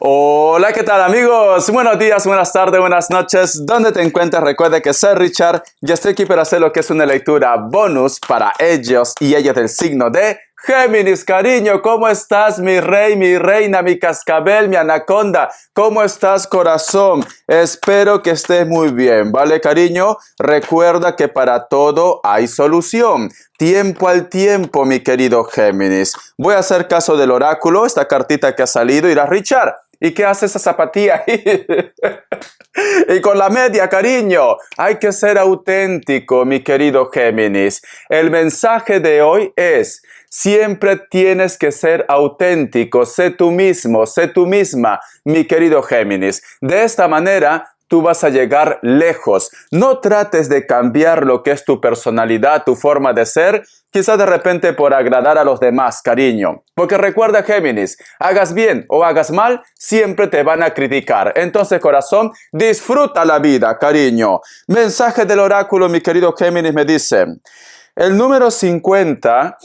Hola, ¿qué tal amigos? Buenos días, buenas tardes, buenas noches. ¿Dónde te encuentras? Recuerda que soy Richard y estoy aquí para hacer lo que es una lectura bonus para ellos y ellas del signo de Géminis. Cariño, ¿cómo estás, mi rey, mi reina, mi cascabel, mi anaconda? ¿Cómo estás, corazón? Espero que estés muy bien, ¿vale, cariño? Recuerda que para todo hay solución. Tiempo al tiempo, mi querido Géminis. Voy a hacer caso del oráculo, esta cartita que ha salido, irá Richard. ¿Y qué hace esa zapatilla ahí? Y con la media, cariño. Hay que ser auténtico, mi querido Géminis. El mensaje de hoy es: siempre tienes que ser auténtico. Sé tú mismo, sé tú misma, mi querido Géminis. De esta manera tú vas a llegar lejos. No trates de cambiar lo que es tu personalidad, tu forma de ser, quizás de repente por agradar a los demás, cariño. Porque recuerda, Géminis, hagas bien o hagas mal, siempre te van a criticar. Entonces, corazón, disfruta la vida, cariño. Mensaje del oráculo, mi querido Géminis, me dice: el número 50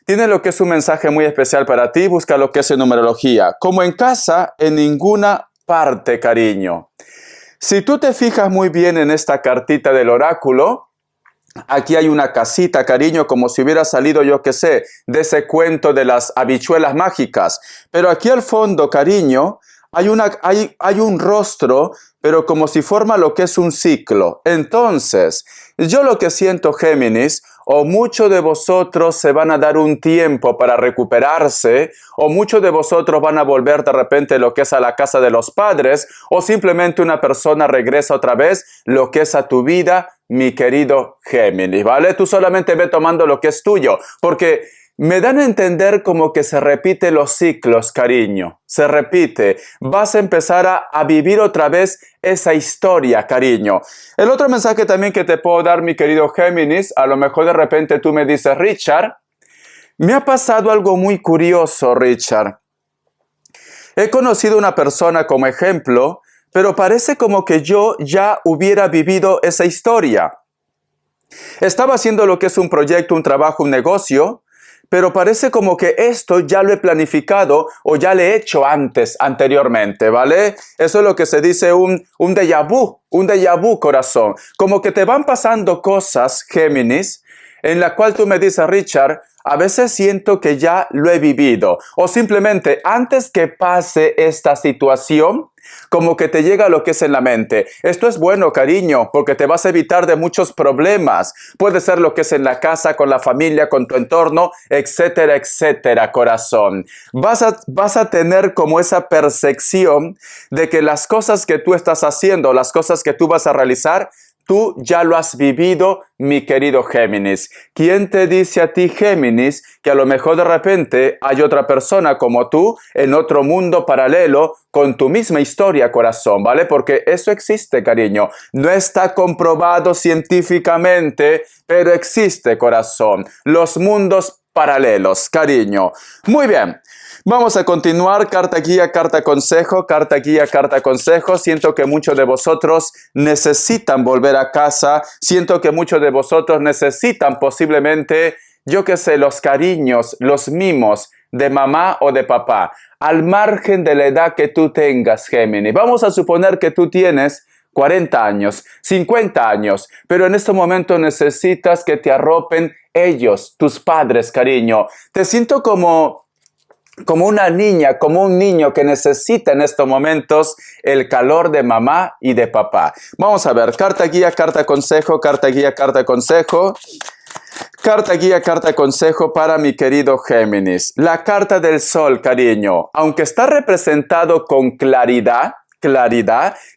tiene lo que es un mensaje muy especial para ti. Busca lo que es en numerología. Como en casa, en ninguna parte, cariño. Si tú te fijas muy bien en esta cartita del oráculo, aquí hay una casita, cariño, como si hubiera salido, yo qué sé, de ese cuento de las habichuelas mágicas. Pero aquí al fondo, cariño, hay un rostro, pero como si forma lo que es un ciclo. Entonces, yo lo que siento, Géminis, o muchos de vosotros se van a dar un tiempo para recuperarse, o muchos de vosotros van a volver de repente lo que es a la casa de los padres, o simplemente una persona regresa otra vez lo que es a tu vida, mi querido Géminis, ¿vale? Tú solamente ve tomando lo que es tuyo, porque me dan a entender como que se repiten los ciclos, cariño. Se repite. Vas a empezar a vivir otra vez esa historia, cariño. El otro mensaje también que te puedo dar, mi querido Géminis, a lo mejor de repente tú me dices: Richard, me ha pasado algo muy curioso, Richard. He conocido una persona como ejemplo, pero parece como que yo ya hubiera vivido esa historia. Estaba haciendo lo que es un proyecto, un trabajo, un negocio, pero parece como que esto ya lo he planificado o ya lo he hecho anteriormente, ¿vale? Eso es lo que se dice un déjà vu, corazón. Como que te van pasando cosas, Géminis, en la cual tú me dices: Richard, a veces siento que ya lo he vivido. O simplemente antes que pase esta situación, como que te llega lo que es en la mente. Esto es bueno, cariño, porque te vas a evitar de muchos problemas. Puede ser lo que es en la casa, con la familia, con tu entorno, etcétera, etcétera, corazón. Vas a tener como esa percepción de que las cosas que tú estás haciendo, las cosas que tú vas a realizar, tú ya lo has vivido, mi querido Géminis. ¿Quién te dice a ti, Géminis, que a lo mejor de repente hay otra persona como tú en otro mundo paralelo con tu misma historia, corazón, ¿vale? Porque eso existe, cariño. No está comprobado científicamente, pero existe, corazón. Los mundos paralelos, cariño. Muy bien. Vamos a continuar, carta guía, carta consejo, carta guía, carta consejo. Siento que muchos de vosotros necesitan volver a casa. Siento que muchos de vosotros necesitan posiblemente, yo qué sé, los cariños, los mimos de mamá o de papá. Al margen de la edad que tú tengas, Géminis. Vamos a suponer que tú tienes 40 años, 50 años, pero en este momento necesitas que te arropen ellos, tus padres, cariño. Te siento como una niña, como un niño que necesita en estos momentos el calor de mamá y de papá. Vamos a ver, carta guía, carta consejo, carta guía, carta consejo. Carta guía, carta consejo para mi querido Géminis. La carta del sol, cariño. Aunque está representado con claridad,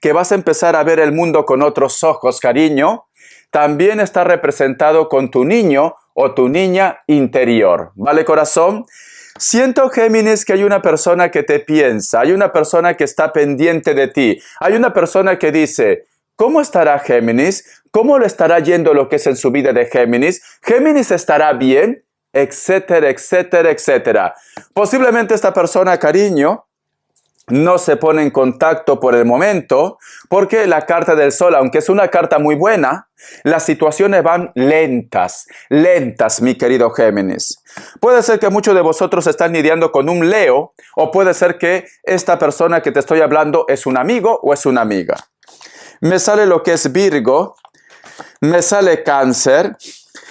que vas a empezar a ver el mundo con otros ojos, cariño, también está representado con tu niño o tu niña interior. ¿Vale, corazón? Siento, Géminis, que hay una persona que te piensa, hay una persona que está pendiente de ti, hay una persona que dice: ¿cómo estará Géminis? ¿Cómo le estará yendo lo que es en su vida de Géminis? ¿Géminis estará bien? Etcétera, etcétera, etcétera. Posiblemente esta persona, cariño, no se pone en contacto por el momento, porque la carta del Sol, aunque es una carta muy buena, las situaciones van lentas, mi querido Géminis. Puede ser que muchos de vosotros están lidiando con un Leo, o puede ser que esta persona que te estoy hablando es un amigo o es una amiga. Me sale lo que es Virgo, me sale Cáncer,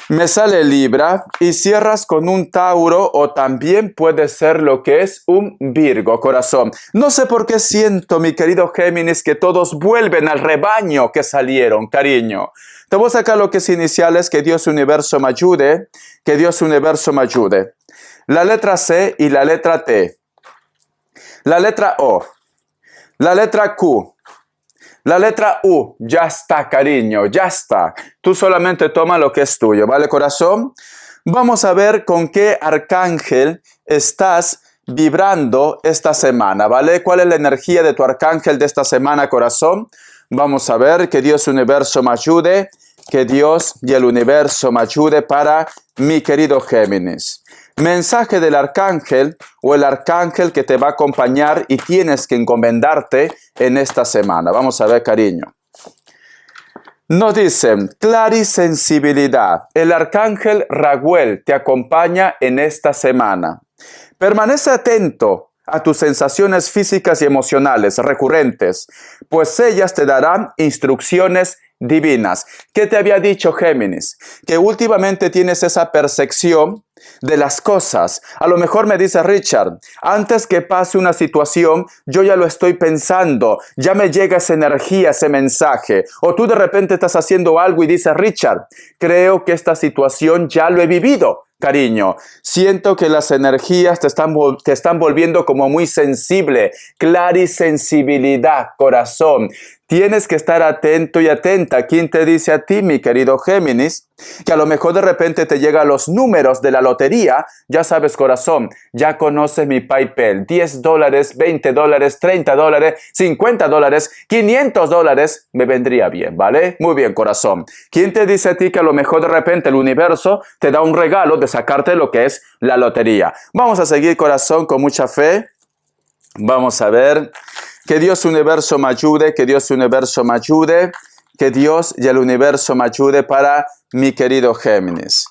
me sale Libra y cierras con un Tauro o también puede ser lo que es un Virgo, corazón. No sé por qué siento, mi querido Géminis, que todos vuelven al rebaño que salieron, cariño. Te voy a sacar lo que es iniciales, que Dios Universo me ayude, que Dios Universo me ayude. La letra C y la letra T. La letra O. La letra Q. La letra U, ya está, cariño, ya está. Tú solamente toma lo que es tuyo, ¿vale, corazón? Vamos a ver con qué arcángel estás vibrando esta semana, ¿vale? ¿Cuál es la energía de tu arcángel de esta semana, corazón? Vamos a ver, que Dios Universo me ayude, que Dios y el Universo me ayude para mi querido Géminis. Mensaje del arcángel o el arcángel que te va a acompañar y tienes que encomendarte en esta semana. Vamos a ver, cariño. Nos dicen, clarisensibilidad. El arcángel Raguel te acompaña en esta semana. Permanece atento a tus sensaciones físicas y emocionales recurrentes, pues ellas te darán instrucciones divinas. ¿Qué te había dicho, Géminis? Que últimamente tienes esa percepción de las cosas. A lo mejor me dice Richard, antes que pase una situación, yo ya lo estoy pensando, ya me llega esa energía, ese mensaje. O tú de repente estás haciendo algo y dices, Richard, creo que esta situación ya lo he vivido. Cariño, siento que las energías te están volviendo como muy sensible, clarisensibilidad, corazón. Tienes que estar atento y atenta. ¿Quién te dice a ti, mi querido Géminis, que a lo mejor de repente te llegan los números de la lotería? Ya sabes, corazón, ya conoces mi PayPal. $10, $20, $30, $50, $500 me vendría bien, ¿vale? Muy bien, corazón. ¿Quién te dice a ti que a lo mejor de repente el universo te da un regalo de sacarte lo que es la lotería? Vamos a seguir, corazón, con mucha fe. Vamos a ver. Que Dios Universo me ayude, que Dios Universo me ayude, que Dios y el Universo me ayude para mi querido Géminis.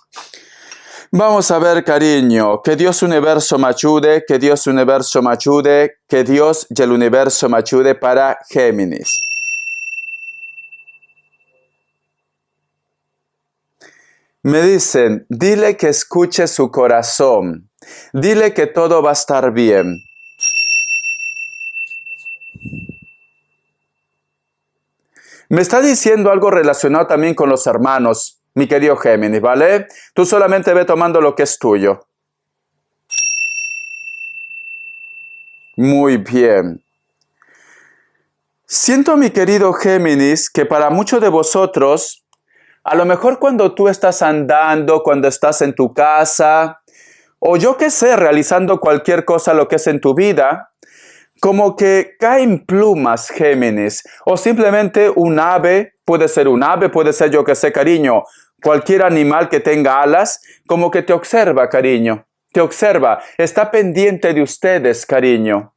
Vamos a ver, cariño, que Dios Universo me ayude, que Dios Universo me ayude, que Dios y el Universo me ayude para Géminis. Me dicen, dile que escuche su corazón, dile que todo va a estar bien. Me está diciendo algo relacionado también con los hermanos, mi querido Géminis, ¿vale? Tú solamente ve tomando lo que es tuyo. Muy bien. Siento, mi querido Géminis, que para muchos de vosotros, a lo mejor cuando tú estás andando, cuando estás en tu casa, o yo qué sé, realizando cualquier cosa lo que es en tu vida, como que caen plumas, Géminis, o simplemente un ave, puede ser yo que sé, cariño, cualquier animal que tenga alas, como que te observa, cariño, te observa, está pendiente de ustedes, cariño.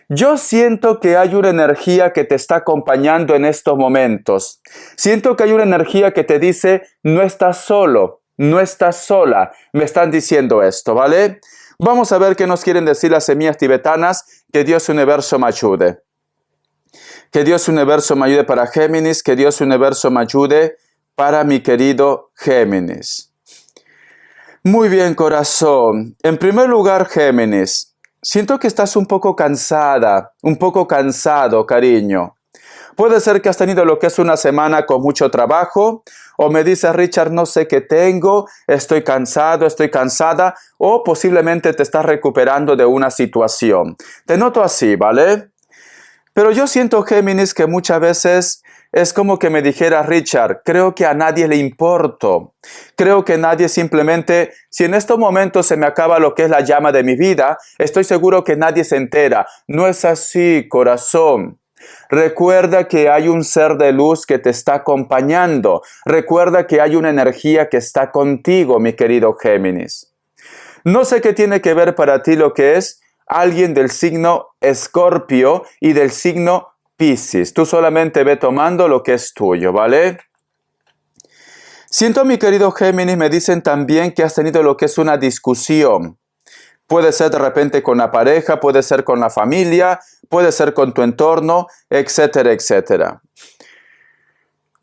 Yo siento que hay una energía que te está acompañando en estos momentos. Siento que hay una energía que te dice, no estás solo, no estás sola. Me están diciendo esto, ¿vale? Vamos a ver qué nos quieren decir las semillas tibetanas. Que Dios Universo me ayude. Que Dios Universo me ayude para Géminis. Que Dios Universo me ayude para mi querido Géminis. Muy bien, corazón. En primer lugar, Géminis, siento que estás un poco cansada, un poco cansado, cariño. Puede ser que has tenido lo que es una semana con mucho trabajo, o me dice Richard, no sé qué tengo, estoy cansado, estoy cansada, o posiblemente te estás recuperando de una situación. Te noto así, ¿vale? Pero yo siento, Géminis, que muchas veces es como que me dijera Richard, creo que a nadie le importo. Creo que nadie simplemente, si en estos momentos se me acaba lo que es la llama de mi vida, estoy seguro que nadie se entera. No es así, corazón. Recuerda que hay un ser de luz que te está acompañando. Recuerda que hay una energía que está contigo, mi querido Géminis. No sé qué tiene que ver para ti lo que es alguien del signo Escorpio y del signo Piscis. Tú solamente ve tomando lo que es tuyo, ¿vale? Siento, mi querido Géminis, me dicen también que has tenido lo que es una discusión. Puede ser de repente con la pareja, puede ser con la familia, puede ser con tu entorno, etcétera, etcétera.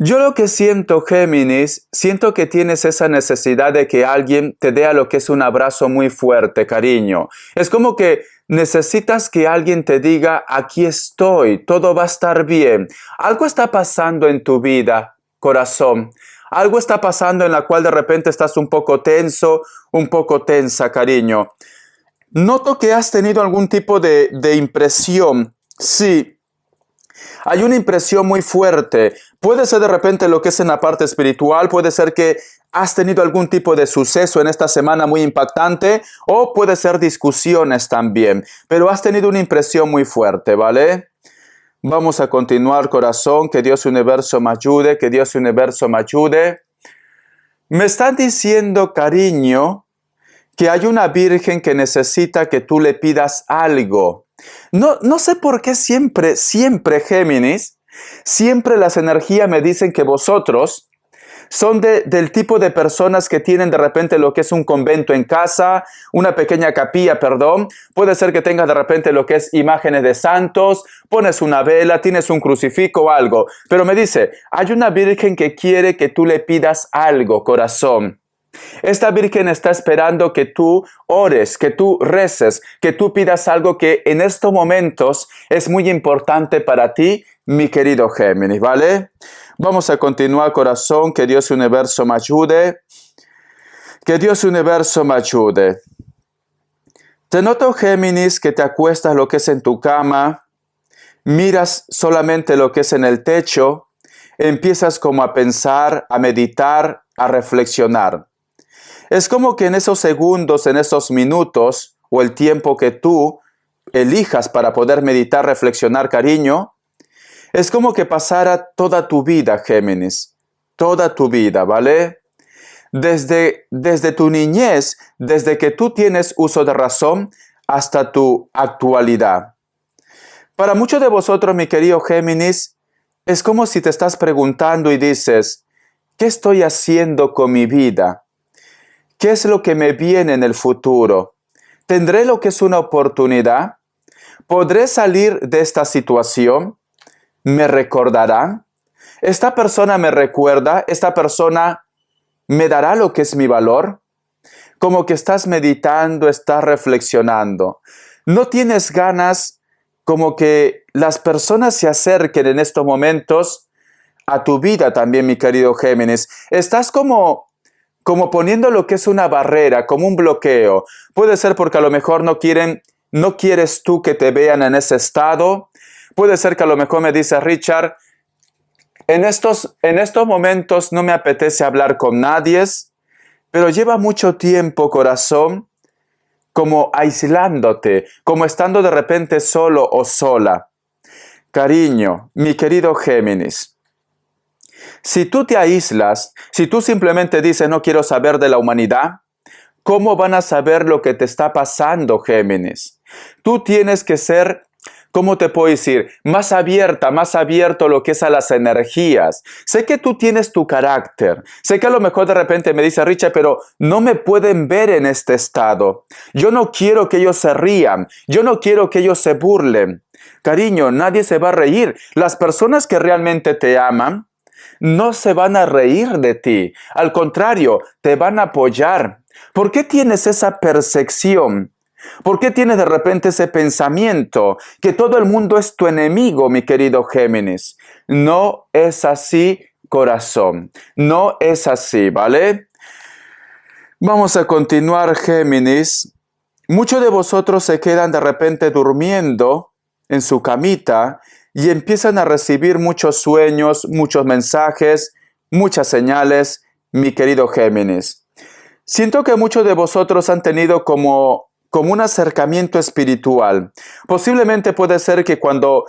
Yo lo que siento, Géminis, siento que tienes esa necesidad de que alguien te dé a lo que es un abrazo muy fuerte, cariño. Es como que necesitas que alguien te diga, aquí estoy, todo va a estar bien. Algo está pasando en tu vida, corazón. Algo está pasando en la cual de repente estás un poco tenso, un poco tensa, cariño. Noto que has tenido algún tipo de impresión. Sí. Hay una impresión muy fuerte. Puede ser de repente lo que es en la parte espiritual, puede ser que has tenido algún tipo de suceso en esta semana muy impactante, o puede ser discusiones también, pero has tenido una impresión muy fuerte, ¿vale? Vamos a continuar, corazón, que Dios Universo me ayude, que Dios Universo me ayude. Me están diciendo, cariño, que hay una virgen que necesita que tú le pidas algo. No sé por qué siempre, Géminis, siempre las energías me dicen que vosotros son del tipo de personas que tienen de repente lo que es un convento en casa, una pequeña capilla, perdón. Puede ser que tengas de repente lo que es imágenes de santos, pones una vela, tienes un crucifijo o algo. Pero me dice, hay una virgen que quiere que tú le pidas algo, corazón. Esta virgen está esperando que tú ores, que tú reces, que tú pidas algo que en estos momentos es muy importante para ti, mi querido Géminis, ¿vale? Vamos a continuar, corazón, que Dios Universo me ayude. Que Dios Universo me ayude. Te noto, Géminis, que te acuestas lo que es en tu cama, miras solamente lo que es en el techo, empiezas como a pensar, a meditar, a reflexionar. Es como que en esos segundos, en esos minutos, o el tiempo que tú elijas para poder meditar, reflexionar, cariño, es como que pasara toda tu vida, Géminis. Toda tu vida, ¿vale? Desde tu niñez, desde que tú tienes uso de razón, hasta tu actualidad. Para muchos de vosotros, mi querido Géminis, es como si te estás preguntando y dices, ¿qué estoy haciendo con mi vida? ¿Qué es lo que me viene en el futuro? ¿Tendré lo que es una oportunidad? ¿Podré salir de esta situación? ¿Me recordarán? ¿Esta persona me recuerda? ¿Esta persona me dará lo que es mi valor? Como que estás meditando, estás reflexionando. ¿No tienes ganas como que las personas se acerquen en estos momentos a tu vida también, mi querido Géminis? Estás como poniendo lo que es una barrera, como un bloqueo. Puede ser porque a lo mejor no quieres tú que te vean en ese estado. Puede ser que a lo mejor me dice Richard, en estos momentos no me apetece hablar con nadie, pero lleva mucho tiempo, corazón, como aislándote, como estando de repente solo o sola. Cariño, mi querido Géminis, si tú te aíslas, si tú simplemente dices no quiero saber de la humanidad, ¿cómo van a saber lo que te está pasando, Géminis? Tú tienes que ser, ¿cómo te puedo decir? Más abierto lo que es a las energías. Sé que tú tienes tu carácter. Sé que a lo mejor de repente me dice Richard, pero no me pueden ver en este estado. Yo no quiero que ellos se rían. Yo no quiero que ellos se burlen. Cariño, nadie se va a reír. Las personas que realmente te aman no se van a reír de ti. Al contrario, te van a apoyar. ¿Por qué tienes esa percepción? ¿Por qué tienes de repente ese pensamiento que todo el mundo es tu enemigo, mi querido Géminis? No es así, corazón. No es así, ¿vale? Vamos a continuar, Géminis. Muchos de vosotros se quedan de repente durmiendo en su camita y empiezan a recibir muchos sueños, muchos mensajes, muchas señales, mi querido Géminis. Siento que muchos de vosotros han tenido como un acercamiento espiritual. Posiblemente puede ser que cuando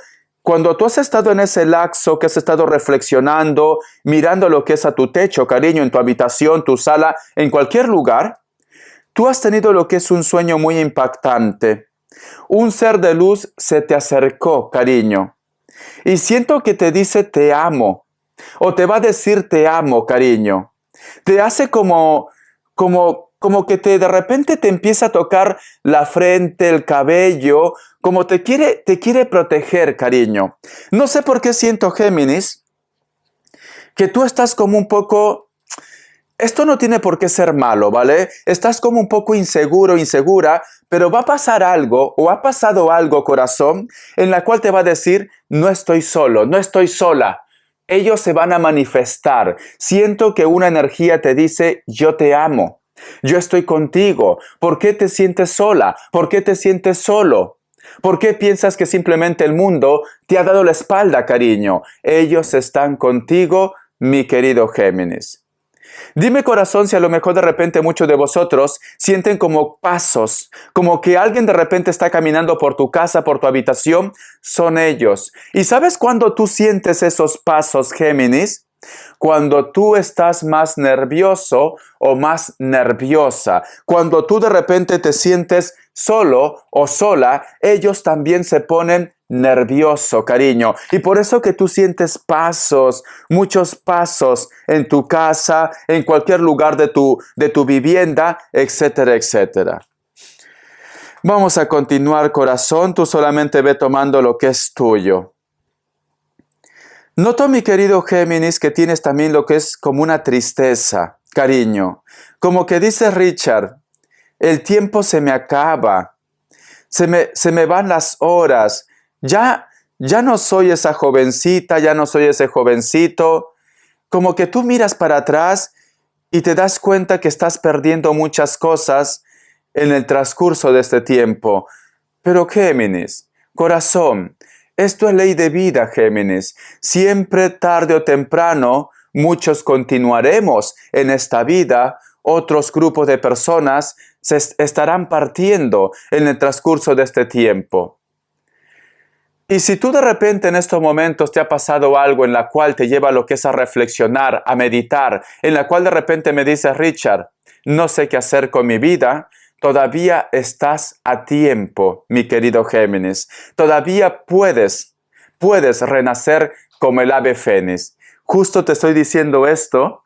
tú has estado en ese lapso, que has estado reflexionando, mirando lo que es a tu techo, cariño, en tu habitación, tu sala, en cualquier lugar, tú has tenido lo que es un sueño muy impactante. Un ser de luz se te acercó, cariño. Y siento que te dice te amo. O te va a decir te amo, cariño. Te hace como que de repente te empieza a tocar la frente, el cabello, como te quiere proteger, cariño. No sé por qué siento, Géminis, que tú estás como un poco... Esto no tiene por qué ser malo, ¿vale? Estás como un poco inseguro, insegura, pero va a pasar algo o ha pasado algo, corazón, en la cual te va a decir, no estoy solo, no estoy sola. Ellos se van a manifestar. Siento que una energía te dice, yo te amo, yo estoy contigo. ¿Por qué te sientes sola? ¿Por qué te sientes solo? ¿Por qué piensas que simplemente el mundo te ha dado la espalda, cariño? Ellos están contigo, mi querido Géminis. Dime, corazón, si a lo mejor de repente muchos de vosotros sienten como pasos, como que alguien de repente está caminando por tu casa, por tu habitación, son ellos. ¿Y sabes cuándo tú sientes esos pasos, Géminis? Cuando tú estás más nervioso o más nerviosa. Cuando tú de repente te sientes solo o sola, ellos también se ponen nervioso, cariño. Y por eso que tú sientes pasos, muchos pasos en tu casa, en cualquier lugar de tu vivienda, etcétera, etcétera. Vamos a continuar, corazón. Tú solamente ve tomando lo que es tuyo. Noto, mi querido Géminis, que tienes también lo que es como una tristeza, cariño. Como que dice Richard, el tiempo se me acaba, se me van las horas, ya no soy esa jovencita, ya no soy ese jovencito. Como que tú miras para atrás y te das cuenta que estás perdiendo muchas cosas en el transcurso de este tiempo. Pero Géminis, corazón, esto es ley de vida, Géminis. Siempre, tarde o temprano, muchos continuaremos en esta vida. Otros grupos de personas se estarán partiendo en el transcurso de este tiempo. Y si tú de repente en estos momentos te ha pasado algo en la cual te lleva a lo que es a reflexionar, a meditar, en la cual de repente me dices, Richard, no sé qué hacer con mi vida, todavía estás a tiempo, mi querido Géminis. Todavía puedes renacer como el ave fénix. Justo te estoy diciendo esto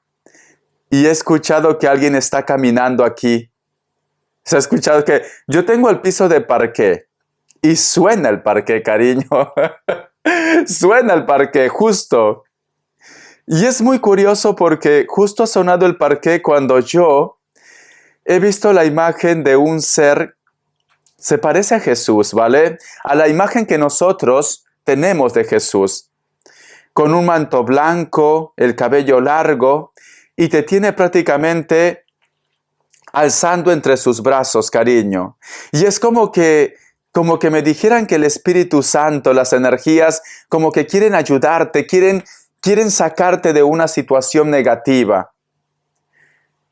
y he escuchado que alguien está caminando aquí. Se ha escuchado que yo tengo el piso de parqué y suena el parqué, cariño. Suena el parqué, justo. Y es muy curioso porque justo ha sonado el parqué cuando yo he visto la imagen de un ser, se parece a Jesús, ¿vale? A la imagen que nosotros tenemos de Jesús. Con un manto blanco, el cabello largo, y te tiene prácticamente alzando entre sus brazos, cariño. Y es como que me dijeran que el Espíritu Santo, las energías, como que quieren ayudarte, quieren sacarte de una situación negativa.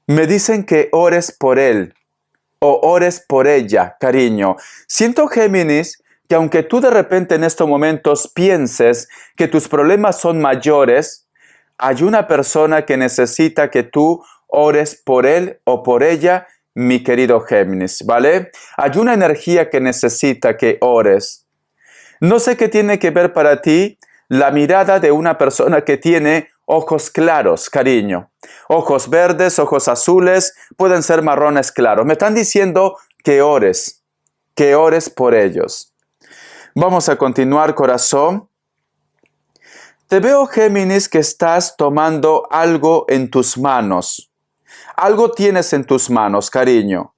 Me dicen que ores por él o ores por ella, cariño. Siento, Géminis, que aunque tú de repente en estos momentos pienses que tus problemas son mayores, hay una persona que necesita que tú ores por él o por ella, mi querido Géminis, ¿vale? Hay una energía que necesita que ores. No sé qué tiene que ver para ti la mirada de una persona que tiene ojos claros, cariño. Ojos verdes, ojos azules, pueden ser marrones claros. Me están diciendo que ores por ellos. Vamos a continuar, corazón. Te veo, Géminis, que estás tomando algo en tus manos. Algo tienes en tus manos, cariño.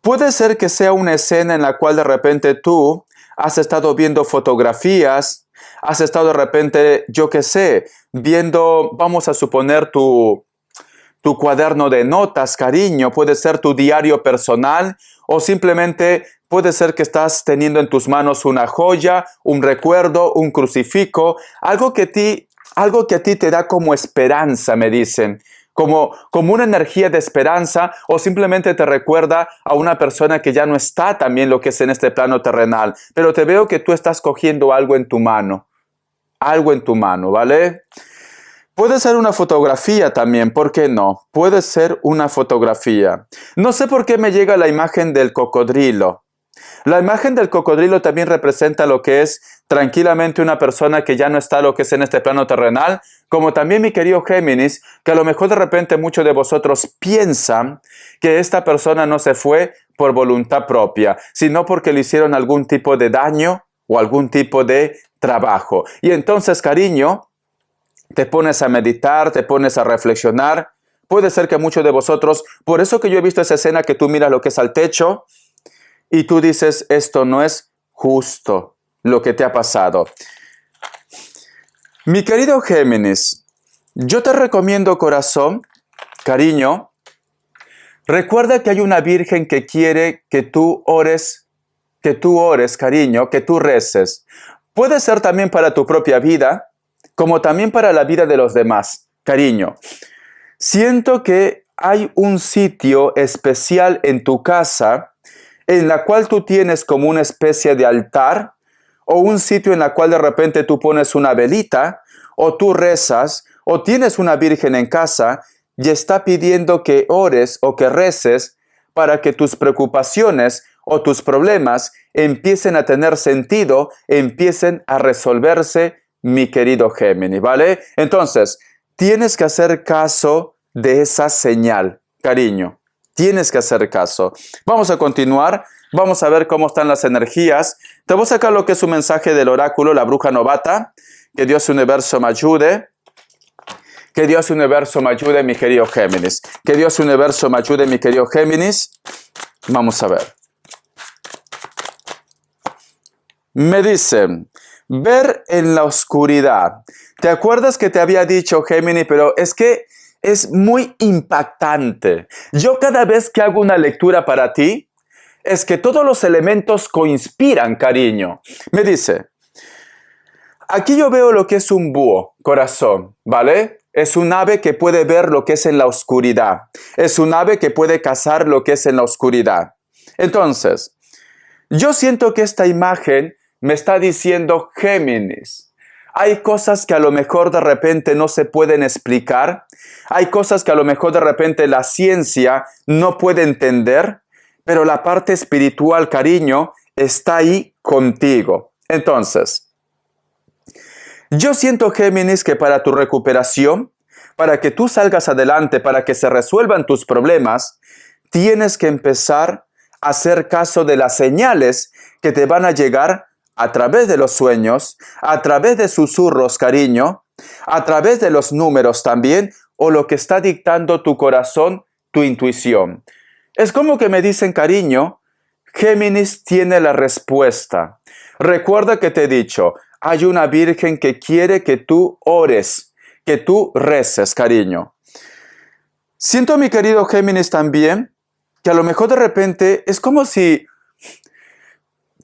Puede ser que sea una escena en la cual de repente tú has estado viendo fotografías, has estado de repente, yo qué sé, viendo, vamos a suponer, tu cuaderno de notas, cariño. Puede ser tu diario personal o simplemente puede ser que estás teniendo en tus manos una joya, un recuerdo, un crucifijo, algo que a ti te da como esperanza, me dicen. Como una energía de esperanza, o simplemente te recuerda a una persona que ya no está también lo que es en este plano terrenal. Pero te veo que tú estás cogiendo algo en tu mano, ¿vale? Puede ser una fotografía también, ¿por qué no? Puede ser una fotografía. No sé por qué me llega la imagen del cocodrilo. La imagen del cocodrilo también representa lo que es tranquilamente una persona que ya no está lo que es en este plano terrenal, como también mi querido Géminis, que a lo mejor de repente muchos de vosotros piensan que esta persona no se fue por voluntad propia, sino porque le hicieron algún tipo de daño o algún tipo de trabajo. Y entonces, cariño, te pones a meditar, te pones a reflexionar. Puede ser que muchos de vosotros, por eso que yo he visto esa escena que tú miras lo que es al techo y tú dices, esto no es justo lo que te ha pasado. Mi querido Géminis, yo te recomiendo, corazón, cariño, recuerda que hay una virgen que quiere que tú ores, cariño, que tú reces. Puede ser también para tu propia vida, como también para la vida de los demás, cariño. Siento que hay un sitio especial en tu casa en la cual tú tienes como una especie de altar o un sitio en la cual de repente tú pones una velita o tú rezas o tienes una virgen en casa y está pidiendo que ores o que reces para que tus preocupaciones o tus problemas empiecen a tener sentido, empiecen a resolverse, mi querido Géminis, ¿vale? Entonces, tienes que hacer caso de esa señal, cariño. Tienes que hacer caso. Vamos a continuar. Vamos a ver cómo están las energías. Te voy a sacar lo que es un mensaje del oráculo, la bruja novata. Que Dios universo me ayude. Que Dios universo me ayude, mi querido Géminis. Que Dios universo me ayude, mi querido Géminis. Vamos a ver. Me dicen, ver en la oscuridad. ¿Te acuerdas que te había dicho, Géminis? Pero es que es muy impactante. Yo cada vez que hago una lectura para ti, es que todos los elementos conspiran, cariño. Me dice, aquí yo veo lo que es un búho, corazón, ¿vale? Es un ave que puede ver lo que es en la oscuridad. Es un ave que puede cazar lo que es en la oscuridad. Entonces, yo siento que esta imagen me está diciendo, Géminis, hay cosas que a lo mejor de repente no se pueden explicar. Hay cosas que a lo mejor de repente la ciencia no puede entender, pero la parte espiritual, cariño, está ahí contigo. Entonces, yo siento, Géminis, que para tu recuperación, para que tú salgas adelante, para que se resuelvan tus problemas, tienes que empezar a hacer caso de las señales que te van a llegar a través de los sueños, a través de susurros, cariño, a través de los números también, o lo que está dictando tu corazón, tu intuición. Es como que me dicen, cariño, Géminis tiene la respuesta. Recuerda que te he dicho, hay una virgen que quiere que tú ores, que tú reces, cariño. Siento, mi querido Géminis, también, que a lo mejor de repente es como si...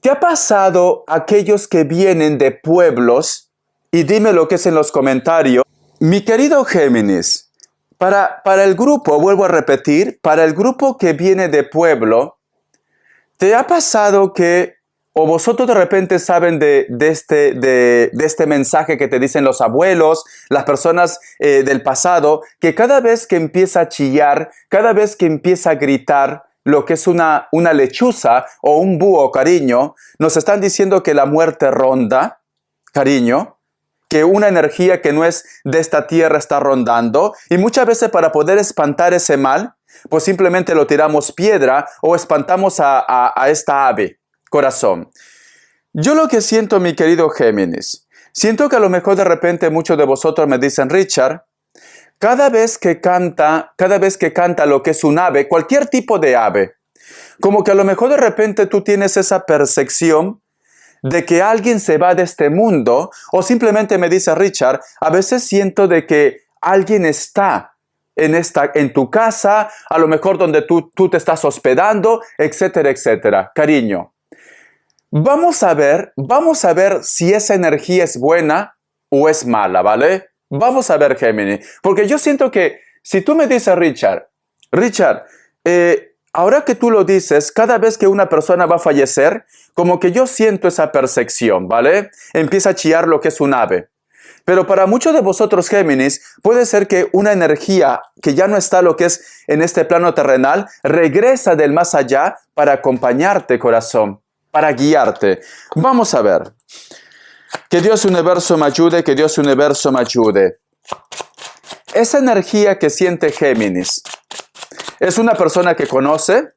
¿Te ha pasado aquellos que vienen de pueblos? Y dime lo que es en los comentarios. Mi querido Géminis, para el grupo, vuelvo a repetir, para el grupo que viene de pueblo, ¿te ha pasado que, o vosotros de repente saben de este mensaje que te dicen los abuelos, las personas del pasado, que cada vez que empieza a chillar, cada vez que empieza a gritar, lo que es una lechuza o un búho, cariño, nos están diciendo que la muerte ronda, cariño, que una energía que no es de esta tierra está rondando, y muchas veces para poder espantar ese mal, pues simplemente lo tiramos piedra o espantamos a esta ave, corazón. Yo lo que siento, mi querido Géminis, siento que a lo mejor de repente muchos de vosotros me dicen, Richard, cada vez que canta lo que es un ave, cualquier tipo de ave, como que a lo mejor de repente tú tienes esa percepción de que alguien se va de este mundo, o simplemente me dice, Richard, a veces siento de que alguien está en tu casa, a lo mejor donde tú te estás hospedando, etcétera, etcétera. Cariño, vamos a ver si esa energía es buena o es mala, ¿vale? Vamos a ver, Géminis, porque yo siento que si tú me dices, Richard, ahora que tú lo dices, cada vez que una persona va a fallecer, como que yo siento esa percepción, ¿vale? Empieza a chillar lo que es un ave. Pero para muchos de vosotros, Géminis, puede ser que una energía que ya no está lo que es en este plano terrenal, regresa del más allá para acompañarte, corazón. para guiarte. Vamos a ver. Que Dios Universo me ayude, que Dios Universo me ayude. Esa energía que siente Géminis, ¿es una persona que conoce?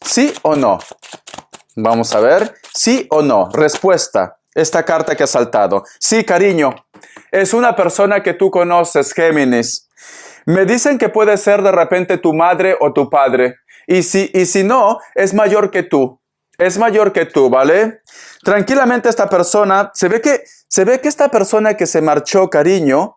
¿Sí o no? Vamos a ver. ¿Sí o no? Respuesta. Esta carta que ha saltado. Sí, cariño. Es una persona que tú conoces, Géminis. Me dicen que puede ser de repente tu madre o tu padre. Y si no, es mayor que tú. Es mayor que tú, ¿vale? Tranquilamente esta persona, se ve que esta persona que se marchó, cariño,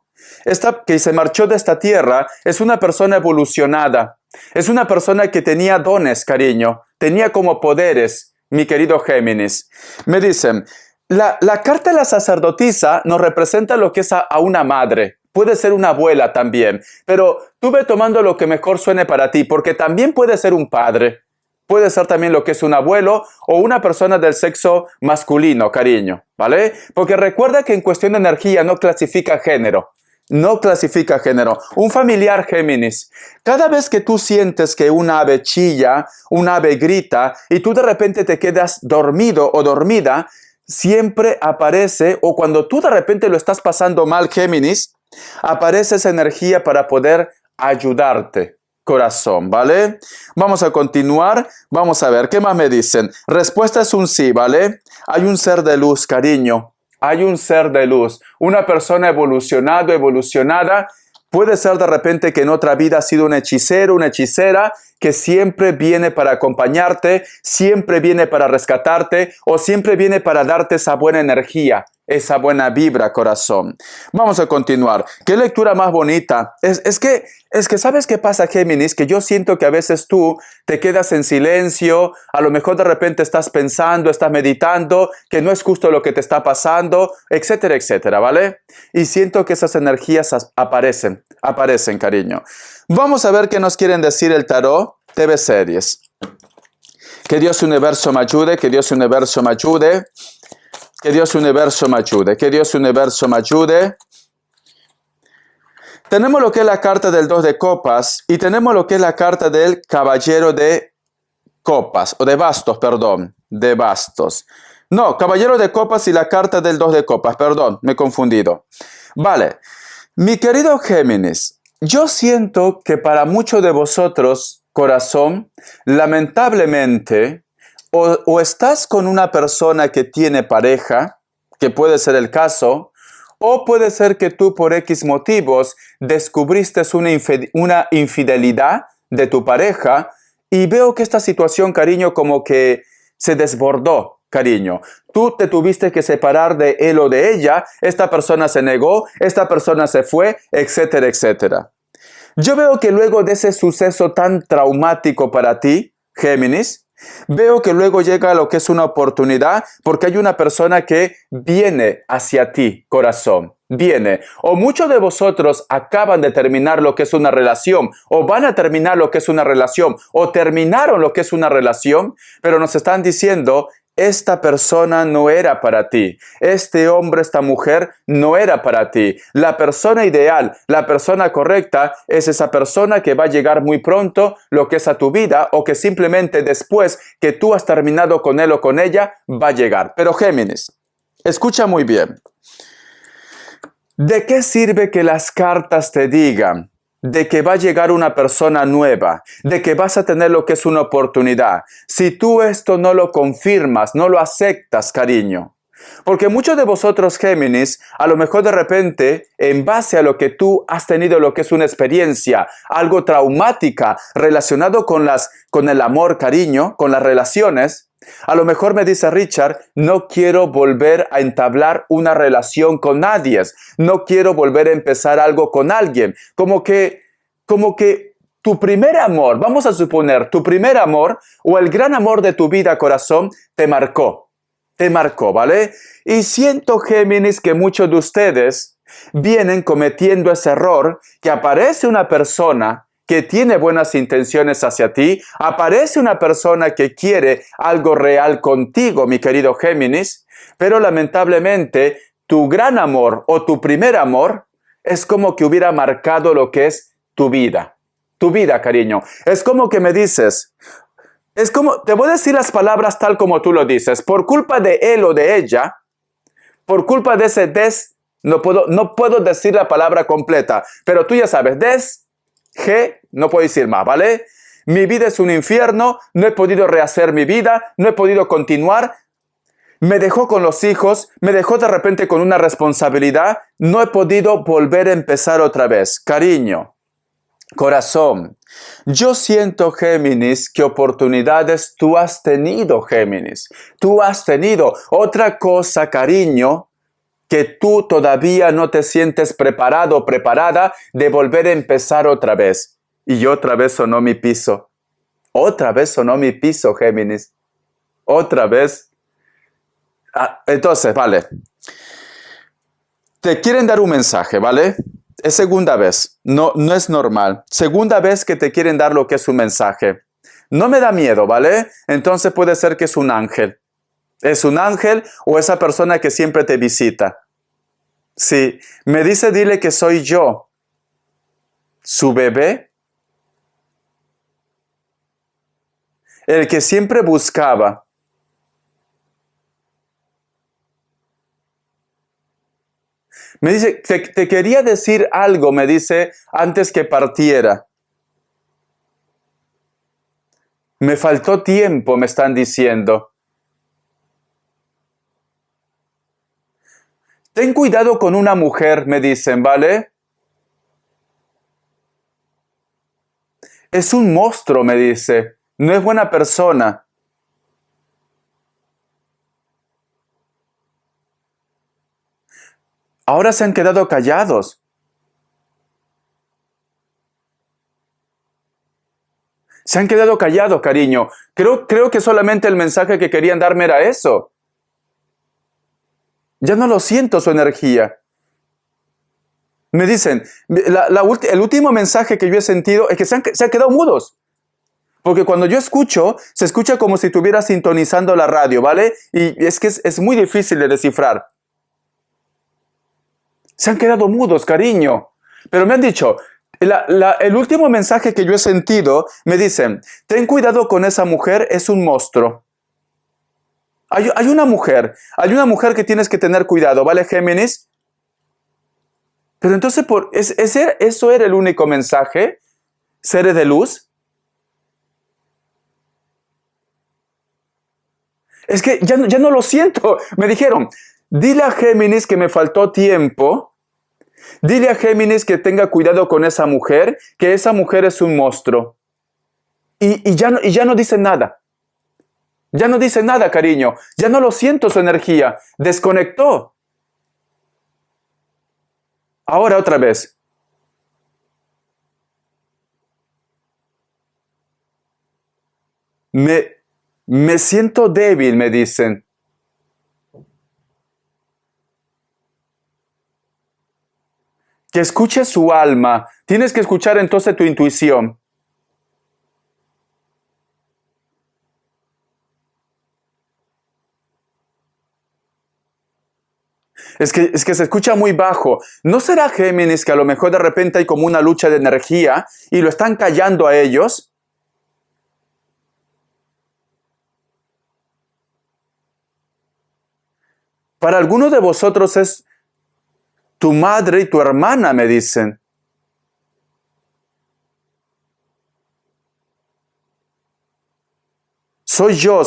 que se marchó de esta tierra, es una persona evolucionada. Es una persona que tenía dones, cariño. Tenía como poderes, mi querido Géminis. Me dicen, la carta de la sacerdotisa nos representa lo que es a una madre. Puede ser una abuela también, pero tú ve tomando lo que mejor suene para ti, porque también puede ser un padre. Puede ser también lo que es un abuelo o una persona del sexo masculino, cariño, ¿vale? Porque recuerda que en cuestión de energía no clasifica género. No clasifica género. Un familiar, Géminis. Cada vez que tú sientes que un ave chilla, un ave grita y tú de repente te quedas dormido o dormida, siempre aparece, o cuando tú de repente lo estás pasando mal, Géminis, aparece esa energía para poder ayudarte, corazón, ¿vale? Vamos a continuar, vamos a ver, ¿qué más me dicen? Respuesta es un sí, ¿vale? Hay un ser de luz, cariño, hay un ser de luz, una persona evolucionado, evolucionada, puede ser de repente que en otra vida ha sido un hechicero, una hechicera, que siempre viene para acompañarte, siempre viene para rescatarte o siempre viene para darte esa buena energía, esa buena vibra, corazón. Vamos a continuar. ¿Qué lectura más bonita? Es que ¿sabes qué pasa, Géminis? Que yo siento que a veces tú te quedas en silencio, a lo mejor de repente estás pensando, estás meditando, que no es justo lo que te está pasando, etcétera, etcétera, ¿vale? Y siento que esas energías aparecen, cariño. Vamos a ver qué nos quieren decir el tarot TV Series. Que Dios Universo me ayude, que Dios Universo me ayude. Que Dios Universo me ayude, que Dios Universo me ayude. Tenemos lo que es la carta del 2 de copas y tenemos lo que es la carta del caballero de copas, o de bastos, perdón, de bastos. No, caballero de copas y la carta del 2 de copas, perdón, me he confundido. Vale, mi querido Géminis, yo siento que para muchos de vosotros, corazón, lamentablemente, o estás con una persona que tiene pareja, que puede ser el caso, o puede ser que tú por X motivos descubriste una infidelidad de tu pareja y veo que esta situación, cariño, como que se desbordó, cariño. Tú te tuviste que separar de él o de ella, esta persona se negó, esta persona se fue, etcétera, etcétera. Yo veo que luego de ese suceso tan traumático para ti, Géminis, veo que luego llega lo que es una oportunidad porque hay una persona que viene hacia ti, corazón. Viene. O muchos de vosotros acaban de terminar lo que es una relación o van a terminar lo que es una relación o terminaron lo que es una relación, pero nos están diciendo: esta persona no era para ti. Este hombre, esta mujer no era para ti. La persona ideal, la persona correcta es esa persona que va a llegar muy pronto lo que es a tu vida o que simplemente después que tú has terminado con él o con ella va a llegar. Pero Géminis, escucha muy bien. ¿De qué sirve que las cartas te digan de que va a llegar una persona nueva, de que vas a tener lo que es una oportunidad, si tú esto no lo confirmas, no lo aceptas, cariño? Porque muchos de vosotros, Géminis, a lo mejor de repente, en base a lo que tú has tenido, lo que es una experiencia, algo traumática relacionado con el amor, cariño, con las relaciones, a lo mejor me dice Richard, no quiero volver a entablar una relación con nadie, no quiero volver a empezar algo con alguien, como que tu primer amor, vamos a suponer, tu primer amor o el gran amor de tu vida, corazón, te marcó, ¿vale? Y siento, Géminis, que muchos de ustedes vienen cometiendo ese error, que aparece una persona que tiene buenas intenciones hacia ti, aparece una persona que quiere algo real contigo, mi querido Géminis, pero lamentablemente tu gran amor o tu primer amor es como que hubiera marcado lo que es tu vida, cariño. Es como que me dices, Es como, te voy a decir las palabras tal como tú lo dices. Por culpa de él o de ella, por culpa de ese des, no puedo decir la palabra completa. Pero tú ya sabes, no puedo decir más, ¿vale? Mi vida es un infierno, no he podido rehacer mi vida, no he podido continuar. Me dejó con los hijos, me dejó de repente con una responsabilidad, no he podido volver a empezar otra vez. Cariño, corazón, yo siento, Géminis, que oportunidades tú has tenido, Géminis. Tú has tenido. Otra cosa, cariño, que tú todavía no te sientes preparado o preparada de volver a empezar otra vez. Y otra vez sonó mi piso. Otra vez sonó mi piso, Géminis. Otra vez. Entonces, vale. Te quieren dar un mensaje, ¿vale? Es segunda vez. No es normal. Segunda vez que te quieren dar lo que es un mensaje. No me da miedo, ¿vale? Entonces puede ser que es un ángel. Es un ángel o esa persona que siempre te visita. Sí. Me dice, dile que soy yo. Su bebé. El que siempre buscaba. Me dice, te quería decir algo, me dice, antes que partiera. Me faltó tiempo, me están diciendo. Ten cuidado con una mujer, me dicen, ¿vale? Es un monstruo, me dice. No es buena persona. Ahora se han quedado callados. Se han quedado callados, cariño. Creo que solamente el mensaje que querían darme era eso. Ya no lo siento su energía. Me dicen, el último mensaje que yo he sentido es que se han quedado mudos. Porque cuando yo escucho, se escucha como si estuviera sintonizando la radio, ¿vale? Y es que es muy difícil de descifrar. Se han quedado mudos, cariño. Pero me han dicho, el último mensaje que yo he sentido, me dicen, ten cuidado con esa mujer, es un monstruo. Hay una mujer que tienes que tener cuidado, ¿vale, Géminis? Pero entonces, ¿eso era el único mensaje? ¿Seres de luz? Es que ya no lo siento. Me dijeron, dile a Géminis que me faltó tiempo. Dile a Géminis que tenga cuidado con esa mujer, que esa mujer es un monstruo. Y ya no dice nada. Ya no dice nada, cariño. Ya no lo siento su energía. Desconectó. Ahora otra vez. Me siento débil, me dicen. Que escuche su alma. Tienes que escuchar entonces tu intuición. Es que se escucha muy bajo. ¿No será, Géminis, que a lo mejor de repente hay como una lucha de energía y lo están callando a ellos? Para algunos de vosotros es tu madre y tu hermana, me dicen. Soy yo,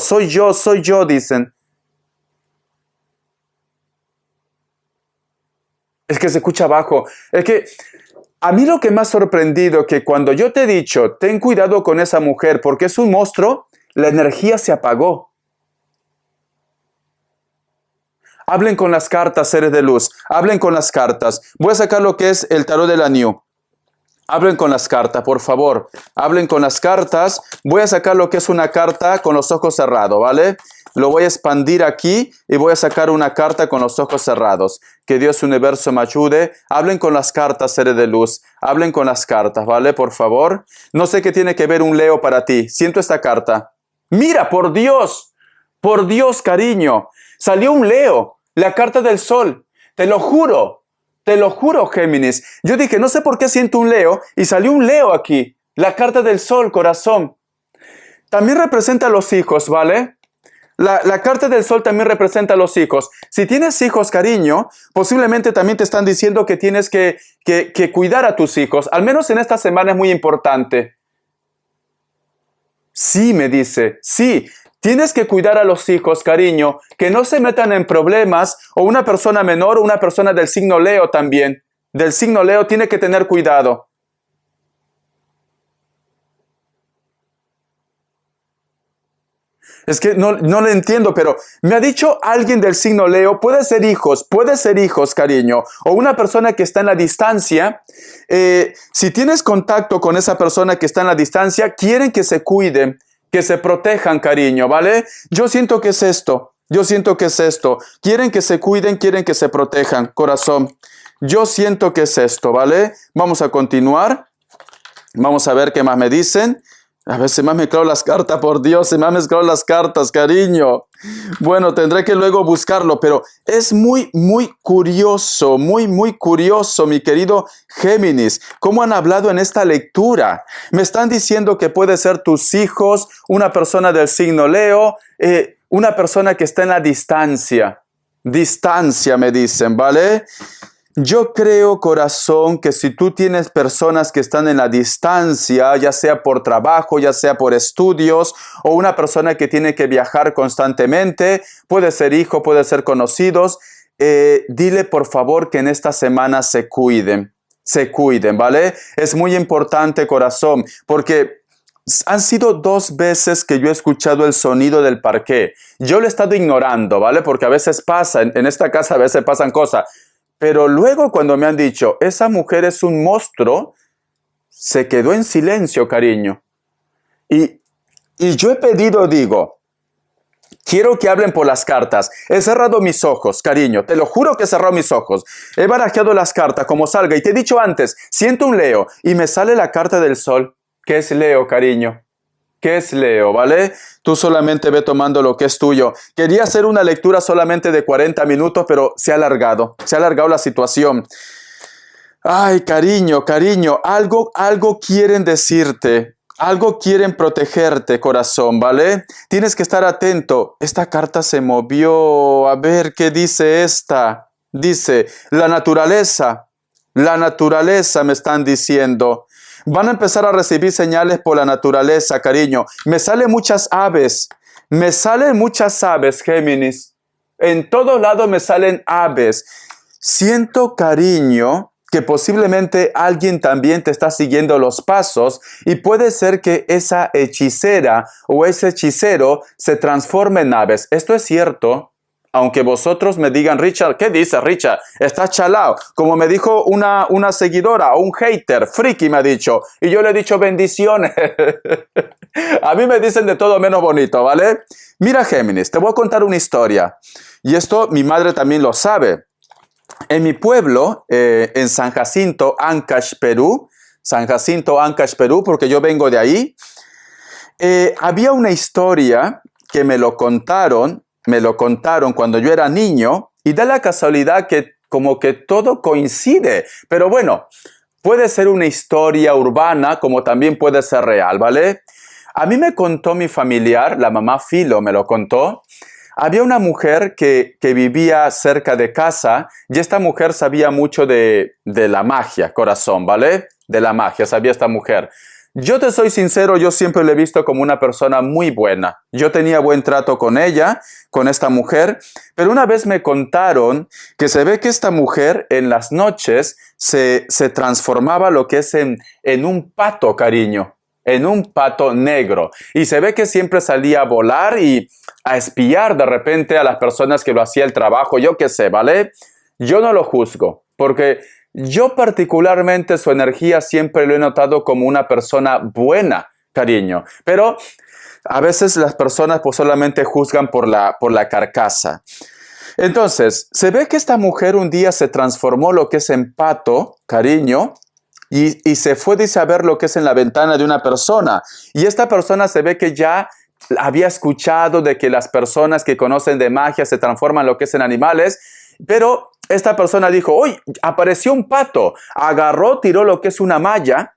dicen. Es que se escucha bajo. Es que a mí lo que me ha sorprendido que cuando yo te he dicho, ten cuidado con esa mujer porque es un monstruo, la energía se apagó. Hablen con las cartas, seres de luz. Hablen con las cartas. Voy a sacar lo que es el tarot de la New. Hablen con las cartas, por favor. Hablen con las cartas. Voy a sacar lo que es una carta con los ojos cerrados, ¿vale? Lo voy a expandir aquí y voy a sacar una carta con los ojos cerrados. Que Dios universo me ayude. Hablen con las cartas, seres de luz. Hablen con las cartas, ¿vale? Por favor. No sé qué tiene que ver un Leo para ti. Siento esta carta. Mira, por Dios, cariño. Salió un Leo. La carta del sol. Te lo juro, Géminis. Yo dije, no sé por qué siento un Leo y salió un Leo aquí. La carta del sol, corazón. también representa a los hijos, ¿vale? La carta del sol también representa a los hijos. Si tienes hijos, cariño, posiblemente también te están diciendo que tienes que cuidar a tus hijos. Al menos en esta semana es muy importante. Sí, me dice, sí. Tienes que cuidar a los hijos, cariño, que no se metan en problemas, o una persona menor o una persona del signo Leo también. Del signo Leo tiene que tener cuidado. Es que no le entiendo, pero me ha dicho alguien del signo Leo, puede ser hijos, cariño, o una persona que está en la distancia. Si tienes contacto con esa persona que está en la distancia, quieren que se cuiden, que se protejan, cariño, ¿vale? Yo siento que es esto. Quieren que se cuiden, quieren que se protejan, corazón. Yo siento que es esto, ¿vale? Vamos a continuar. Vamos a ver qué más me dicen. A ver, se me han mezclado las cartas, por Dios, se me han mezclado las cartas, cariño. Bueno, tendré que luego buscarlo, pero es muy curioso, muy curioso, mi querido Géminis, cómo han hablado en esta lectura. Me están diciendo que puede ser tus hijos, una persona del signo Leo, una persona que está en la distancia. Distancia, me dicen, ¿vale? Yo creo, corazón, que si tú tienes personas que están en la distancia, ya sea por trabajo, ya sea por estudios, o una persona que tiene que viajar constantemente, puede ser hijo, puede ser conocidos, dile por favor que en esta semana se cuiden, ¿vale? Es muy importante, corazón, porque han sido 2 veces que yo he escuchado el sonido del parqué. Yo lo he estado ignorando, ¿vale? Porque a veces pasa, en esta casa a veces pasan cosas. Pero luego cuando me han dicho, esa mujer es un monstruo, se quedó en silencio, cariño. Y yo he pedido, digo, quiero que hablen por las cartas. He cerrado mis ojos, cariño, te lo juro que he cerrado mis ojos. He barajeado las cartas como salga y te he dicho antes, siento un Leo y me sale la carta del sol. ¿Qué es Leo, cariño? ¿Qué es Leo, vale? Tú solamente ve tomando lo que es tuyo. Quería hacer una lectura solamente de 40 minutos, pero se ha alargado la situación. Ay, cariño, algo quieren decirte, algo quieren protegerte, corazón, ¿vale? Tienes que estar atento. Esta carta se movió. A ver, ¿qué dice esta? Dice, la naturaleza me están diciendo. Van a empezar a recibir señales por la naturaleza, cariño. Me salen muchas aves, Géminis. En todos lados me salen aves. Siento, cariño, que posiblemente alguien también te está siguiendo los pasos y puede ser que esa hechicera o ese hechicero se transforme en aves. ¿Esto es cierto? Aunque vosotros me digan, Richard, ¿qué dice Richard? Estás chalao. Como me dijo una seguidora o un hater, friki me ha dicho. Y yo le he dicho bendiciones. A mí me dicen de todo menos bonito, ¿vale? Mira, Géminis, te voy a contar una historia. Y esto mi madre también lo sabe. En mi pueblo, en San Jacinto, Ancash, Perú, porque yo vengo de ahí, había una historia que me lo contaron cuando yo era niño y da la casualidad que como que todo coincide. Pero bueno, puede ser una historia urbana como también puede ser real, ¿vale? A mí me contó mi familiar, la mamá Filo me lo contó. Había una mujer que vivía cerca de casa y esta mujer sabía mucho de la magia, corazón, ¿vale? De la magia, sabía esta mujer. Yo te soy sincero, yo siempre la he visto como una persona muy buena. Yo tenía buen trato con ella, con esta mujer, pero una vez me contaron que se ve que esta mujer en las noches se transformaba lo que es en un pato, cariño, en un pato negro. Y se ve que siempre salía a volar y a espiar de repente a las personas que lo hacía el trabajo, yo qué sé, ¿vale? Yo no lo juzgo, porque yo particularmente su energía siempre lo he notado como una persona buena, cariño. Pero a veces las personas pues solamente juzgan por la carcasa. Entonces, se ve que esta mujer un día se transformó lo que es en pato, cariño, y se fue, dice, a ver lo que es en la ventana de una persona. Y esta persona se ve que ya había escuchado de que las personas que conocen de magia se transforman lo que es en animales, pero esta persona dijo, ¡uy! Apareció un pato. Agarró, tiró lo que es una malla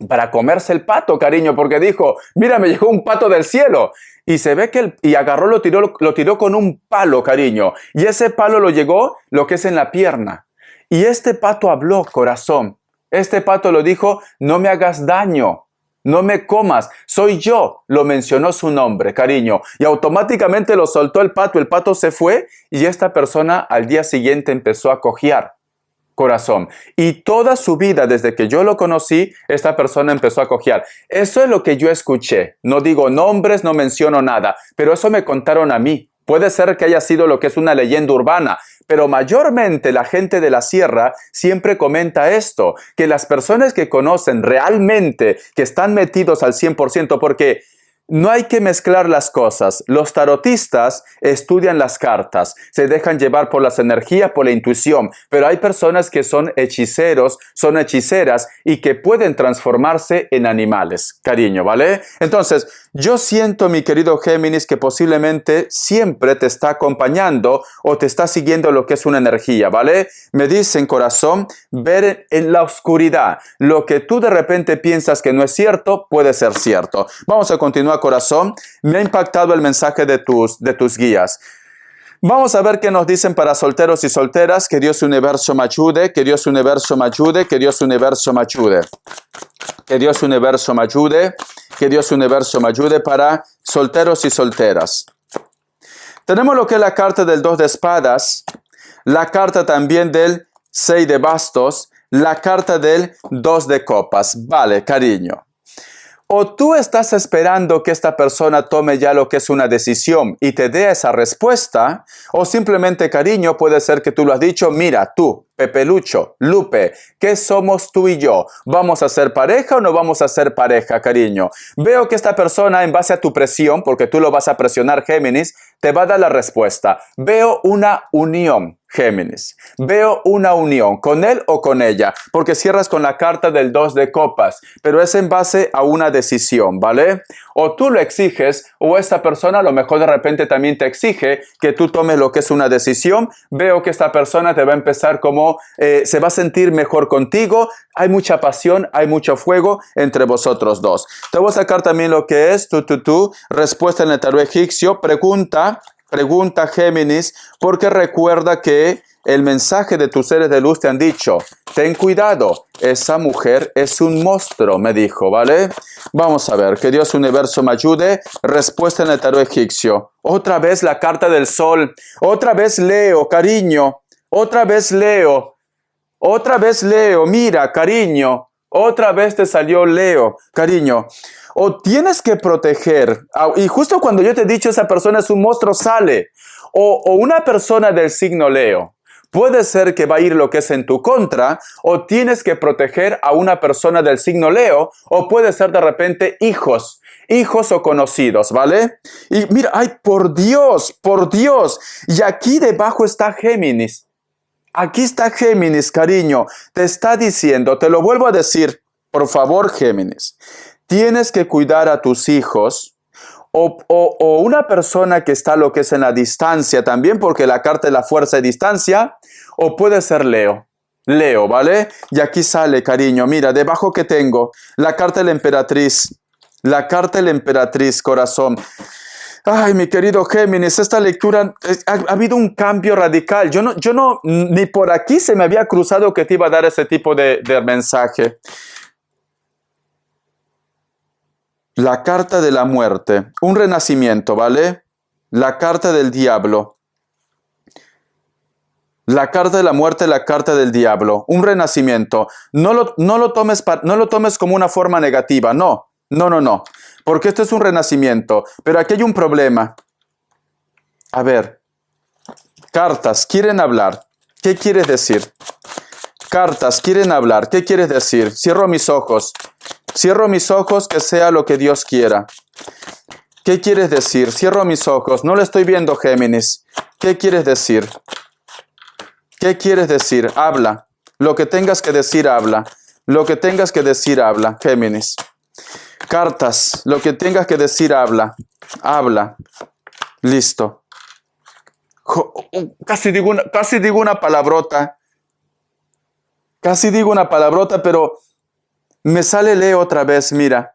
para comerse el pato, cariño, porque dijo, mira, me llegó un pato del cielo. Y se ve que y agarró, lo tiró con un palo, cariño. Y ese palo lo llegó lo que es en la pierna. Y este pato habló, corazón. Este pato lo dijo, no me hagas daño. No me comas, soy yo. Lo mencionó su nombre, cariño. Y automáticamente lo soltó el pato se fue y esta persona al día siguiente empezó a cojear, corazón. Y toda su vida, desde que yo lo conocí, esta persona empezó a cojear. Eso es lo que yo escuché. No digo nombres, no menciono nada, pero eso me contaron a mí. Puede ser que haya sido lo que es una leyenda urbana, pero mayormente la gente de la sierra siempre comenta esto, que las personas que conocen realmente, que están metidos al 100%, porque no hay que mezclar las cosas. Los tarotistas estudian las cartas, se dejan llevar por las energías, por la intuición, pero hay personas que son hechiceros, son hechiceras y que pueden transformarse en animales, cariño, ¿vale? Entonces, yo siento, mi querido Géminis, que posiblemente siempre te está acompañando o te está siguiendo lo que es una energía, ¿vale? Me dicen, corazón, ver en la oscuridad. Lo que tú de repente piensas que no es cierto, puede ser cierto. Vamos a continuar, corazón. Me ha impactado el mensaje de tus guías. Vamos a ver qué nos dicen para solteros y solteras. Que Dios universo me ayude, que Dios universo me ayude, que Dios universo me ayude. Que Dios universo me ayude, que Dios universo me ayude para solteros y solteras. Tenemos lo que es la carta del 2 de espadas, la carta también del 6 de bastos, la carta del 2 de copas. Vale, cariño. O tú estás esperando que esta persona tome ya lo que es una decisión y te dé esa respuesta, o simplemente, cariño, puede ser que tú lo has dicho, mira, tú, Pepelucho, Lupe, ¿qué somos tú y yo? ¿Vamos a ser pareja o no vamos a ser pareja, cariño? Veo que esta persona, en base a tu presión, porque tú lo vas a presionar, Géminis, te va a dar la respuesta. Veo una unión, Géminis. Veo una unión con él o con ella, porque cierras con la carta del 2 de copas, pero es en base a una decisión, ¿vale? O tú lo exiges, o esta persona a lo mejor de repente también te exige que tú tomes lo que es una decisión. Veo que esta persona te va a empezar como, se va a sentir mejor contigo. Hay mucha pasión, hay mucho fuego entre vosotros dos. Te voy a sacar también lo que es respuesta en el tarot egipcio. Pregunta Géminis, porque recuerda que el mensaje de tus seres de luz te han dicho, ten cuidado, esa mujer es un monstruo, me dijo, ¿vale? Vamos a ver, que Dios universo me ayude. Respuesta en el tarot egipcio. Otra vez la carta del sol. Otra vez Leo, cariño. Otra vez Leo. Otra vez Leo, mira, cariño. Otra vez te salió Leo, cariño. O tienes que proteger, y justo cuando yo te he dicho esa persona es un monstruo, sale. O una persona del signo Leo. Puede ser que va a ir lo que es en tu contra, o tienes que proteger a una persona del signo Leo, o puede ser de repente hijos o conocidos, ¿vale? Y mira, ay, por Dios, y aquí debajo está Géminis. Aquí está Géminis, cariño, te está diciendo, te lo vuelvo a decir, por favor, Géminis, tienes que cuidar a tus hijos, o una persona que está lo que es en la distancia también, porque la carta de la fuerza de distancia, o puede ser Leo, ¿vale? Y aquí sale, cariño, mira, debajo que tengo, la carta de la carta de la emperatriz, corazón. Ay, mi querido Géminis, esta lectura, ha habido un cambio radical. Yo no, ni por aquí se me había cruzado que te iba a dar ese tipo de mensaje. La carta de la muerte, un renacimiento, ¿vale? La carta del diablo. La carta de la muerte, la carta del diablo, un renacimiento. No lo tomes como una forma negativa, no, porque esto es un renacimiento, pero aquí hay un problema. A ver, cartas, quieren hablar, ¿qué quieres decir? Cartas, quieren hablar, ¿qué quieres decir? Cierro mis ojos, que sea lo que Dios quiera. ¿Qué quieres decir? Cierro mis ojos, no lo estoy viendo, Géminis. ¿Qué quieres decir? ¿Qué quieres decir? Habla. Lo que tengas que decir, habla. Lo que tengas que decir, habla, Géminis. Cartas, lo que tengas que decir, habla. Habla. Listo. Casi digo una palabrota. Casi digo una palabrota, pero me sale Leo otra vez, mira.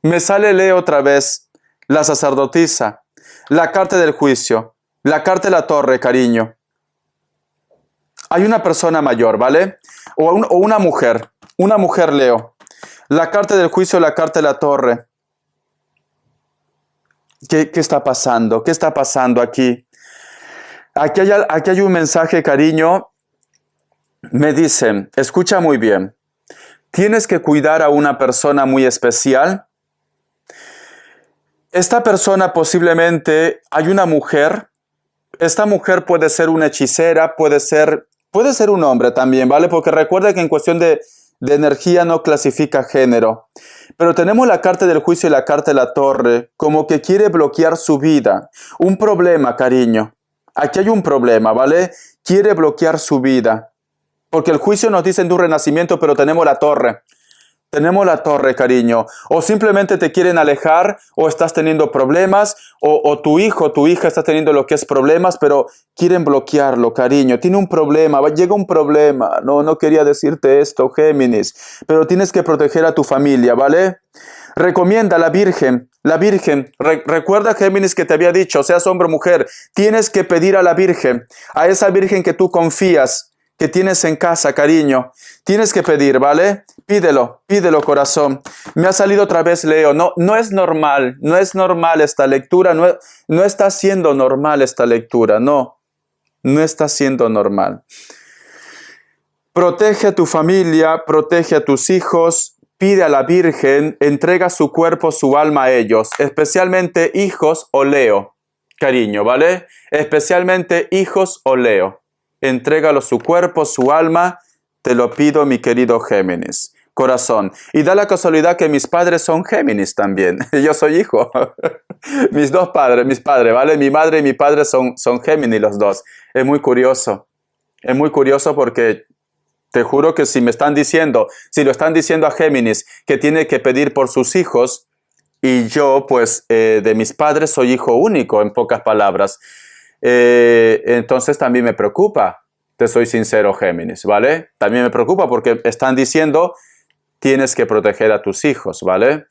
Me sale Leo otra vez, la sacerdotisa, la carta del juicio, la carta de la torre, cariño. Hay una persona mayor, ¿vale? O una mujer Leo. La carta del juicio, la carta de la torre. ¿Qué está pasando? ¿Qué está pasando aquí? Aquí hay un mensaje, cariño. Me dicen, escucha muy bien. Tienes que cuidar a una persona muy especial. Esta persona posiblemente, hay una mujer. Esta mujer puede ser una hechicera, puede ser un hombre también, ¿vale? Porque recuerda que en cuestión de energía no clasifica género. Pero tenemos la carta del juicio y la carta de la torre, como que quiere bloquear su vida. Un problema, cariño. Aquí hay un problema, ¿vale? Quiere bloquear su vida. Porque el juicio nos dice de un renacimiento, pero tenemos la torre. Tenemos la torre, cariño. O simplemente te quieren alejar, o estás teniendo problemas, o tu hijo, tu hija está teniendo lo que es problemas, pero quieren bloquearlo, cariño. Tiene un problema, llega un problema. No quería decirte esto, Géminis, pero tienes que proteger a tu familia, ¿vale? Recomienda a la Virgen. La Virgen, recuerda, Géminis, que te había dicho, seas hombre o mujer, tienes que pedir a la Virgen, a esa Virgen que tú confías, que tienes en casa, cariño. Tienes que pedir, ¿vale? Pídelo, corazón. Me ha salido otra vez, Leo. No es normal esta lectura. No está siendo normal esta lectura. No está siendo normal. Protege a tu familia, protege a tus hijos. Pide a la Virgen, entrega su cuerpo, su alma a ellos. Especialmente hijos o Leo, cariño, ¿vale? Especialmente hijos o Leo. Entrégalo su cuerpo, su alma, te lo pido, mi querido Géminis. Corazón. Y da la casualidad que mis padres son Géminis también. Yo soy hijo. Mis padres, ¿vale? Mi madre y mi padre son Géminis los dos. Es muy curioso. Es muy curioso porque te juro que si lo están diciendo a Géminis que tiene que pedir por sus hijos, y yo, pues, de mis padres soy hijo único, en pocas palabras. Entonces también me preocupa, te soy sincero, Géminis, ¿vale? También me preocupa porque están diciendo tienes que proteger a tus hijos, ¿vale?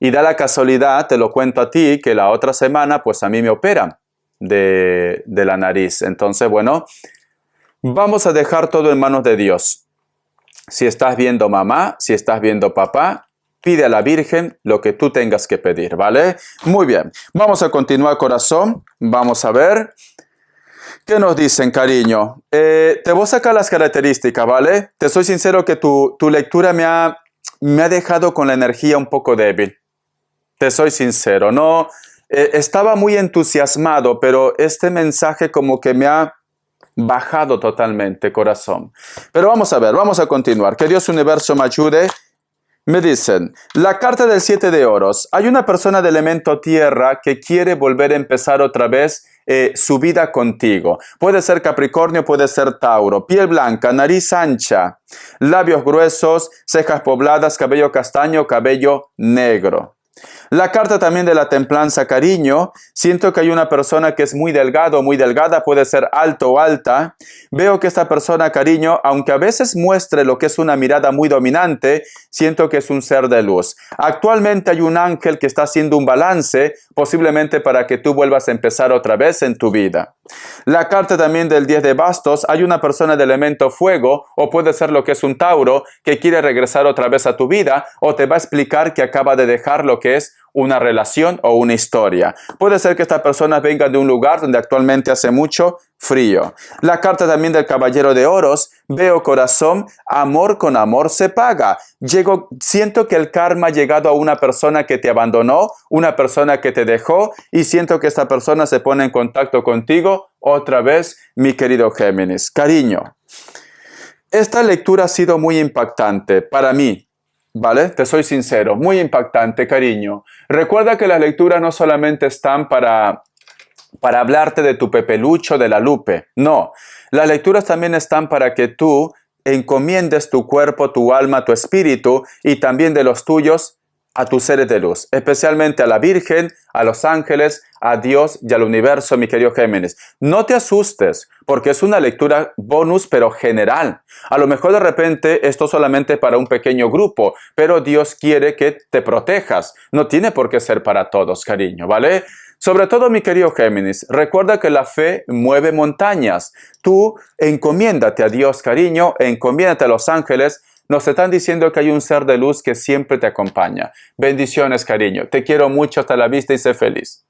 Y da la casualidad, te lo cuento a ti, que la otra semana pues a mí me operan de la nariz. Entonces, bueno, vamos a dejar todo en manos de Dios. Si estás viendo mamá, si estás viendo papá, pide a la Virgen lo que tú tengas que pedir, ¿vale? Muy bien, vamos a continuar, corazón. Vamos a ver. ¿Qué nos dicen, cariño? Te voy a sacar las características, ¿vale? Te soy sincero que tu lectura me ha dejado con la energía un poco débil. Te soy sincero, no. Estaba muy entusiasmado, pero este mensaje como que me ha bajado totalmente, corazón. Pero vamos a ver, vamos a continuar. Que Dios Universo me ayude. Me dicen, la carta del 7 de oros. Hay una persona de elemento tierra que quiere volver a empezar otra vez su vida contigo. Puede ser Capricornio, puede ser Tauro. Piel blanca, nariz ancha, labios gruesos, cejas pobladas, cabello castaño, cabello negro. La carta también de la templanza, cariño. Siento que hay una persona que es muy delgado, muy delgada, puede ser alto o alta. Veo que esta persona, cariño, aunque a veces muestre lo que es una mirada muy dominante, siento que es un ser de luz. Actualmente hay un ángel que está haciendo un balance, posiblemente para que tú vuelvas a empezar otra vez en tu vida. La carta también del 10 de bastos, hay una persona de elemento fuego, o puede ser lo que es un Tauro, que quiere regresar otra vez a tu vida, o te va a explicar que acaba de dejar lo que es una relación o una historia. Puede ser que estas personas vengan de un lugar donde actualmente hace mucho frío. La carta también del caballero de oros, veo, corazón, amor con amor se paga. Siento que el karma ha llegado a una persona que te abandonó, una persona que te dejó, y siento que esta persona se pone en contacto contigo otra vez, mi querido Géminis. Cariño, esta lectura ha sido muy impactante para mí. ¿Vale? Te soy sincero, muy impactante, cariño. Recuerda que las lecturas no solamente están para hablarte de tu Pepelucho, de la Lupe. No, las lecturas también están para que tú encomiendes tu cuerpo, tu alma, tu espíritu y también de los tuyos a tus seres de luz, especialmente a la Virgen, a los ángeles, a Dios y al universo, mi querido Géminis. No te asustes, porque es una lectura bonus, pero general. A lo mejor de repente esto solamente para un pequeño grupo, pero Dios quiere que te protejas. No tiene por qué ser para todos, cariño, ¿vale? Sobre todo, mi querido Géminis, recuerda que la fe mueve montañas. Tú encomiéndate a Dios, cariño, encomiéndate a los ángeles. Nos están diciendo que hay un ser de luz que siempre te acompaña. Bendiciones, cariño. Te quiero mucho. Hasta la vista y sé feliz.